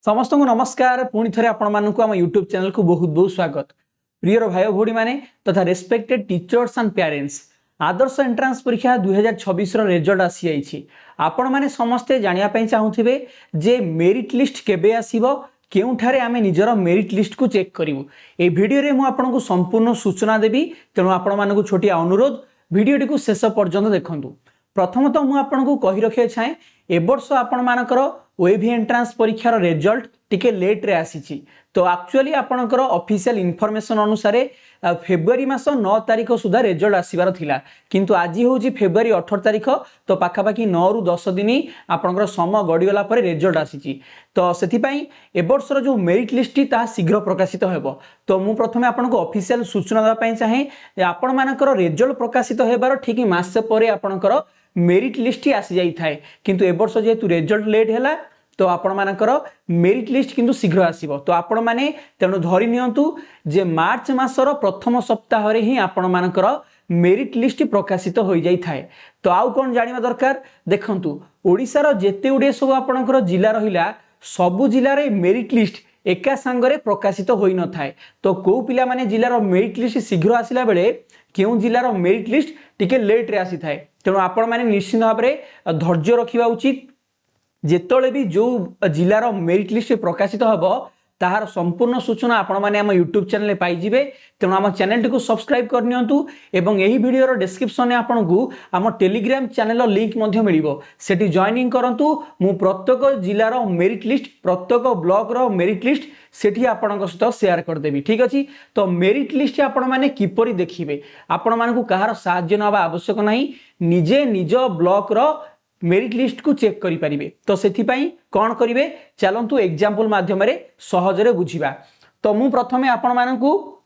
समस्त को नमस्कार पुणी थे आपण मानक आम यूट्यूब चैनल को बहुत बहुत स्वागत। प्रियर भाई भौणी माने तथा respected teachers and parents, Adarsh entrance परीक्षा 2026 रिजल्ट आसी जाइए। आपण माने समस्ते जानिया पई चाहुथिबे जे मेरिट लिस्ट केबे आसीबो, केउठारे आमे निजर मेरिट लिस्ट को चेक करिवु। ए वीडियो रे मु आपनको संपूर्ण सूचना देबी, तेणु आपण मानकु छोटिया अनुरोध वीडियोटी को शेष पर्यंत देखंतु। प्रथमतः मु आपनको कहि रखे छाए ए वर्ष आपण मानकर ओएवी एंट्रांस परीक्षार रिजल्ट टिके लेट रे आसीची। तो एक्चुअली आपणकर ऑफिशियल इनफॉरमेशन अनुसार फेब्रुआरी मास 9 तारिख सुधा रिजल्ट आसीबार थिला, किंतु आज होची फेब्रुआरी 18 तारिख। तो पाखापाखि 9 रु 10 दिन आपणकर समय गड़ीगला पर रिजल्ट आसीची। तो सेथि पई ए वर्षर जो मेरिट लिस्ट ता शीघ्र प्रकाशित हेबो। तो मु प्रथमे आपनको ऑफिशियल सूचना दा पई चाहे आपण मानकर रिजल्ट प्रकाशित हेबार ठीक मास परे आपणकर मेरिट लिस्ट आसी जाई थाए, किंतु ए वर्ष जेतु रिजल्ट लेट हैला तो आपण मानकर मेरिट लिस्ट किंतु शीघ्र आसीबो। तो आपण माने तेणु धरि नियंतु जे मार्च मासर प्रथम सप्ताह रे ही आपण मानकर मेरिट लिस्ट प्रकाशित हो जाई थाए। तो आउ कोन जानिबा दरकार देखंतु, ओडिसा जेते उडे सब आपणकर जिला रहिला सबु जिल्ला रे मेरिट लिस्ट एका संगरे प्रकाशित होई न थाए। तो को पिला माने जिल्लार मेरिट लिस्ट शीघ्र आसिला बेले केउ जिल्लार मेरिट लिस्ट टिके लेट रे आसी थाए। तेणु आपण माने निश्चित भाव में धैर्य रखिबा उचित। जेतोले भी जो जिलार मेरिट लिस्ट प्रकाशित होबो ताहार संपूर्ण सूचना आपण माने हम यूट्यूब चैनल पाई जिवे। तेणु आम चैनल को सब्सक्राइब कर नियंतु एवं एही वीडियोर डिस्क्रिप्शन में आपन को आम टेलीग्राम चैनल लिंक मध्य मिलिबो, सेठी जॉइनिंग करंतु। मु प्रत्येक जिलार मेरिट लिस्ट प्रत्येक ब्लॉक रो मेरिट लिस्ट सेठी आपनक सहित शेयर कर देबी, ठीक अछि। तो मेरिट लिस्ट आपण माने किपरि देखिबे, आपण मानकु कहार सहाय्य नबा आवश्यक नाही, निजे निज ब्लॉक रो मेरिट लिस्ट को चेक करि परिबे। तो सेथि पई कोन करिवे चलंतु एग्जांपल माध्यम रे सहजरे बुझिबा। तो मु प्रथमे आपण मानकु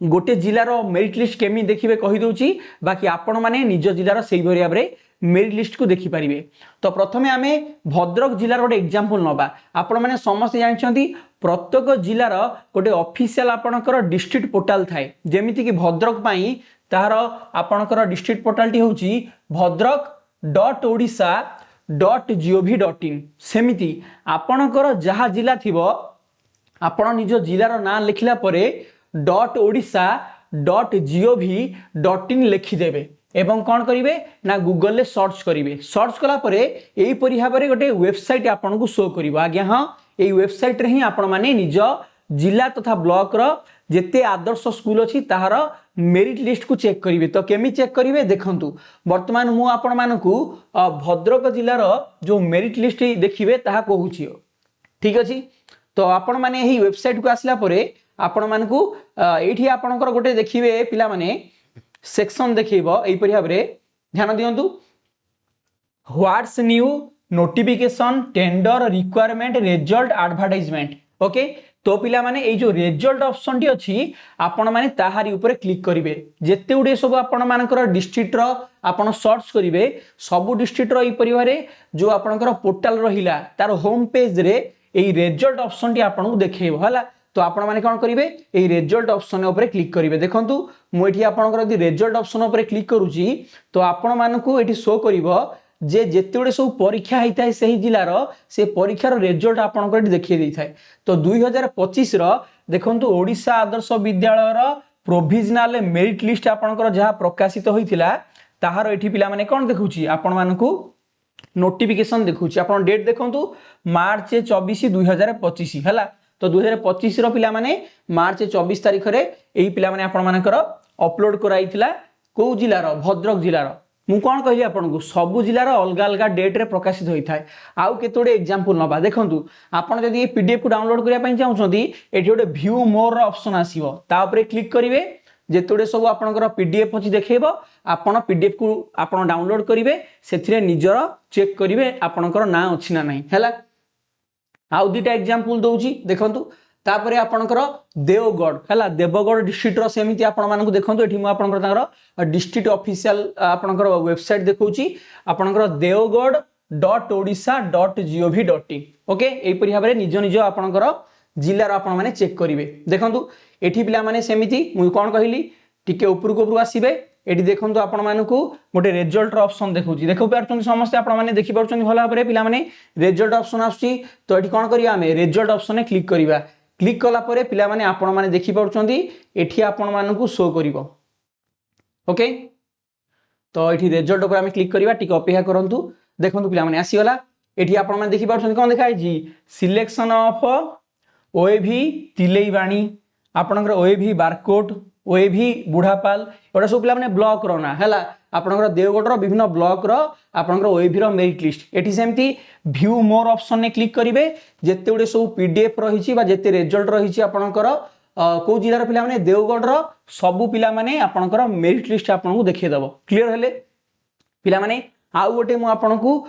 गोटे जिलार मेरिट लिस्ट केमी देखिबे कहि दोची, बाकी आपण माने निज जिलार सेही भरिया रे मेरिट लिस्ट को देखि परिबे। तो प्रथमे आमे भद्रक जिलार गोटे एग्जांपल नबा। आपण माने समस्त जानछंती प्रत्येक जिलार गोटे ऑफिशियल आपणकर डिस्ट्रिक्ट पोर्टल थाए, जेमिति कि भद्रक पई ताहार आपणकर डिस्ट्रिक्ट पोर्टल टी होची भद्रक.odisha.gov.in। सेमिति आपणकर जहा जिला थिबो आपण निज जिलार नाम लिखिला परे .odisha.gov.in लिखिदेवे एवं कौन करिवे ना गूगल ले सर्च करिवे। सर्च कला परे एही परि भाबरे गोटे वेबसाइट आपन को शो करिवो। आज्ञा हां, एही वेबसाइट रे ही आपण माने निज जिला तथा ब्लॉक रो जेते आदर्श स्कूल अछि ताहार मेरिट लिस्ट को चेक करिवे। तो केमी चेक करिवे देखंतु, वर्तमान मु आपण मानकु भद्रक जिलार जो मेरिट लिस्ट देखिवे ताहा कहूची, ठीक अछि। तो आपण माने एही वेबसाइट को आसला परे आपण मानकु एठी आपणकर गोटे देखिवे पिला माने सेक्शन देखिबो। एही परि भाबरे ध्यान दियंतु, what's new notification tender requirement result advertisement. Okay, तो पिला माने ए जो रिजल्ट ऑप्शन टी अछि आपण माने ताहारी ऊपर क्लिक करिवे। जेते उडे सब आपण मानकर डिस्ट्रिक्ट रो आपण सर्च करिवे, सब डिस्ट्रिक्ट रो ए परिवारे जो आपणकर पोर्टल रहिला तार होम पेज रे ए रिजल्ट ऑप्शन टी आपण को देखेबो हला। तो आपण माने कोन करिवे ए रिजल्ट ऑप्शन ऊपर क्लिक करिवे। देखंतु मु एठी आपणकर यदि रिजल्ट ऑप्शन ऊपर क्लिक करूची तो आपण मानकु एठी शो करिवो जे जेते उडे सब परीक्षा हेताय सही जिलार से परीक्षार रिजल्ट आपणकर देखिए दै थाए। तो 2025 रो देखंतु ओडिशा आदर्श विद्यालय रो प्रोविजनल मेरिट लिस्ट आपणकर जहा प्रकाशित होइतिला ताहार एठी पिला माने कोन देखुची आपण मानकु नोटिफिकेशन देखुची। आपण डेट देखंतु मार्च 24 2025 हला। तो 2025 रो पिला माने मार्च 24 तारिख रे एही पिला माने आपण मानकर अपलोड कराइतिला को जिलार भद्रक जिलार। मु कोन कहली आपन को सबु जिलार अलग अलग डेट रे प्रकाशित होई थाए। आउ केतोडे एग्जांपल नबा देखंतु, आपण जदी ए पीडीएफ को डाउनलोड करिया पई चाहउछंती एठी गोटे व्यू मोर रो ऑप्शन आसीबो, ता ऊपर क्लिक करिवे। जेतोडे सब आपनकर पीडीएफ अछि देखैबो, आपण पीडीएफ को आपण डाउनलोड करिवे, सेथिरे निजर चेक करिवे आपनकर ना अछि ना नाही हैला। आउ दुटा एग्जांपल दउची देखंतु, तापरे आपनकर देवगढ़ हैला, देवगढ़ डिस्ट्रिक्ट रो सेमिति आपण मानकु देखंतु एठी मु आपनकर तांकर डिस्ट्रिक्ट ऑफिशियल आपनकर वेबसाइट देखौची आपनकर देवगढ़.odisha.gov.in। ओके, एई परि भाबरे निज निज आपनकर जिल्लार आपण माने चेक करिवे। देखंतु एठी पिला माने सेमिति मु कोन कहिली टिके ऊपर को ऊपर आसीबे, एटी देखंतु आपण मानकु गोटे रिजल्ट ऑप्शन देखौची देखो पारछन समस्त आपण माने देखि पारछन भला भाबरे पिला माने रिजल्ट ऑप्शन आछी तो एटी कोन करिया हमें रिजल्ट ऑप्शन ने क्लिक करिवा क्लिक कला परे पिला माने आपण माने देखि पारछन एठी आपण मानकु शो करिवो ओके तो एठी रिजल्ट ऊपर हमें क्लिक करिवा टिक अपेक्षा करंतु देखंतु पिला माने आसी गला एठी आपण माने देखि पारछन कोन देखाइ जी सिलेक्शन ऑफ ओएवी तिलेइबाणी आपनकर ओएवी बारकोट ओएवी बुढ़ापाल एटा सब पिला माने ब्लॉक रो ना हैला आपनकर देवगढ़ रो विभिन्न ब्लॉक रो आपनकर ओएवी रो मेरिट लिस्ट एठी सेमती व्यू मोर ऑप्शन ने क्लिक करिवे जेते उडे सब पीडीएफ रहिछि बा जेते रिजल्ट रहिछि आपनकर को जिल्ला रो पिला माने देवगढ़ रो सब पिला माने आपनकर मेरिट लिस्ट आपनको देखै दबो क्लियर हेले पिला माने आउ गोटे मु आपनको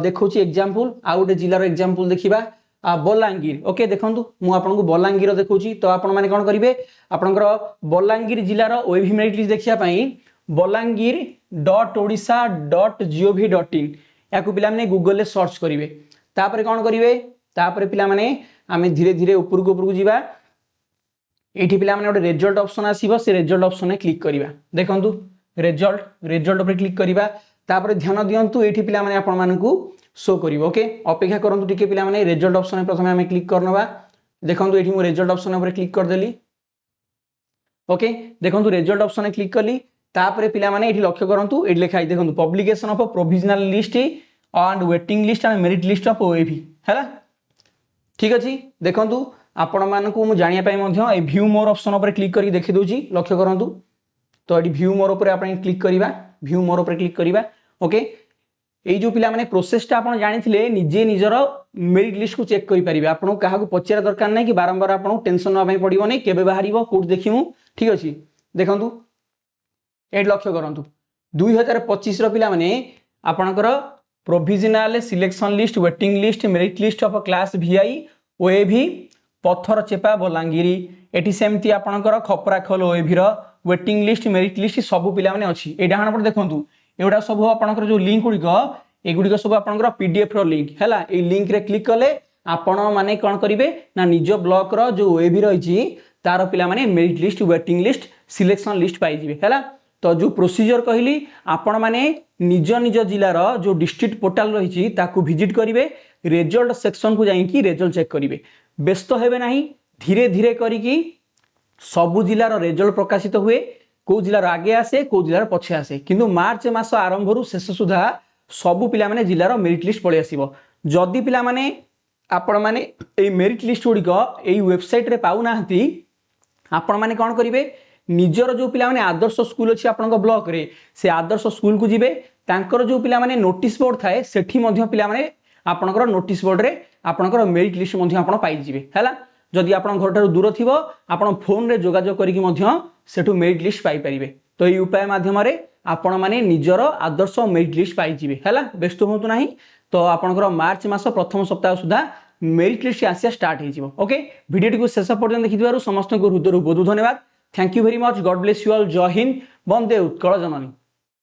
देखौछि एग्जांपल आउ गोटे जिल्ला रो एग्जांपल देखिबा बलांगीर ओके देखंतु मु आपनको बलांगीर देखौछि तो आपण माने कोन करिवे आपनकर बलांगीर जिल्ला रो ओएवी मेरिट लिस्ट देखिया पई balangir.odisha.gov.in याकु पिला माने गूगल ले सर्च करिवे तापर कोन करिवे तापर पिला माने आमे धीरे धीरे ऊपर को जिबा एठी पिला माने ओटे रिजल्ट ऑप्शन आसीबो से रिजल्ट ऑप्शन ने क्लिक करिवा देखंतु रिजल्ट ऊपर क्लिक करिवा तापर ध्यान दियंतु एठी पिला माने आपण मानकु शो करिवो ओके अपेक्षा करंतु टिके पिला माने रिजल्ट ऑप्शन में प्रथमे हमें क्लिक करनवा देखंतु एठी मु रिजल्ट ऑप्शन ऊपर क्लिक कर देली ओके देखंतु रिजल्ट ऑप्शन में क्लिक करली तापर पिला माने एठी लक्ष्य करंतु एठी लिखाई देखंतु publication of provisional list and waiting list and merit list of OAV हैला ठीक अछि देखंतु आपण मानकु मु जानिया पई मध्य ए व्यू मोर ऑप्शन ऊपर क्लिक करी देखि दोची लक्ष्य करंतु तो एठी व्यू मोर ऊपर आपण क्लिक करिवा व्यू मोर ऊपर क्लिक करिवा ओके एई जो पिला माने प्रोसेस टा आपण जानिथिले निजे निजर मेरिट लिस्ट को चेक करि परिबे आपण काहा को पचेरा दरकार नै कि बारंबार आपण टेंशन न भाई पडिबो नै केबे बाहरिबो कोड देखिमु ठीक अछि देखंतु एट लक्ष्य करंतु 2025 रो पिला माने आपणकर provisional selection list waiting list merit list of class VI OAV पत्थर चेपा बलांगीरी एटी सेमती आपणकर खपराखोल ओएवी रो वेटिंग लिस्ट मेरिट लिस्ट सब पिला माने अछि ए डाहन पर देखंतु एडा सब आपणकर जो लिंक गुडी को एगुडी सब आपणकर पीडीएफ रो लिंक हैला ए लिंक रे क्लिक करले आपण माने कोन करिवे ना निजो ब्लॉक रो जो ओएवी रहिछि तार पिला माने merit list waiting list selection list पाई जिवे हैला तो जो प्रोसीजर कहली आपण माने निज निज जिल्ला रो जो डिस्ट्रिक्ट पोर्टल रहिछि ताकू विजिट करिवे रिजल्ट सेक्शन को जाई कि रिजल्ट चेक करिवे व्यस्त हेबे नाही धीरे धीरे करी कि सब जिल्ला रो रिजल्ट प्रकाशित हुए को जिल्ला आगे आसे को जिल्ला पछे आसे किंतु मार्च मास आरंभ रु शेष सुधा सब पिला माने जिल्ला रो मेरिट लिस्ट पळे आसीबो जदी पिला माने आपण माने ए मेरिट लिस्ट गुडी को ए वेबसाइट रे पाउ नाहंती आपण माने कोन करिवे निजर जो पिला माने आदर्श स्कूल अछि आपनक ब्लॉक रे से आदर्श स्कूल को जिवे तांकर जो पिला माने नोटिस बोर्ड थाए सेठी मध्य पिला माने आपनकर नोटिस बोर्ड रे आपनकर मेरिट लिस्ट मध्य आपण पाई जिवे हैला जदि आपण घर ठारू दूर थिबो आपण फोन रे जोगाजोग करिकि मध्य सेठू मेरिट लिस्ट पाई परिबे तो এই उपाय माध्यम रे आपण माने निजर आदर्श मेरिट लिस्ट पाई जिवे हैला व्यस्त होतु नाही तो आपनकर मार्च मास प्रथम सप्ताह सुधा मेरिट लिस्ट आसिया स्टार्ट हे जिवो ओके वीडियो को शेष पर्यंत देखिथिबारु समस्त को हृदयरु बहुत धन्यवाद thank you very much God bless you all जय हिंद वंदे उत्कल जननी।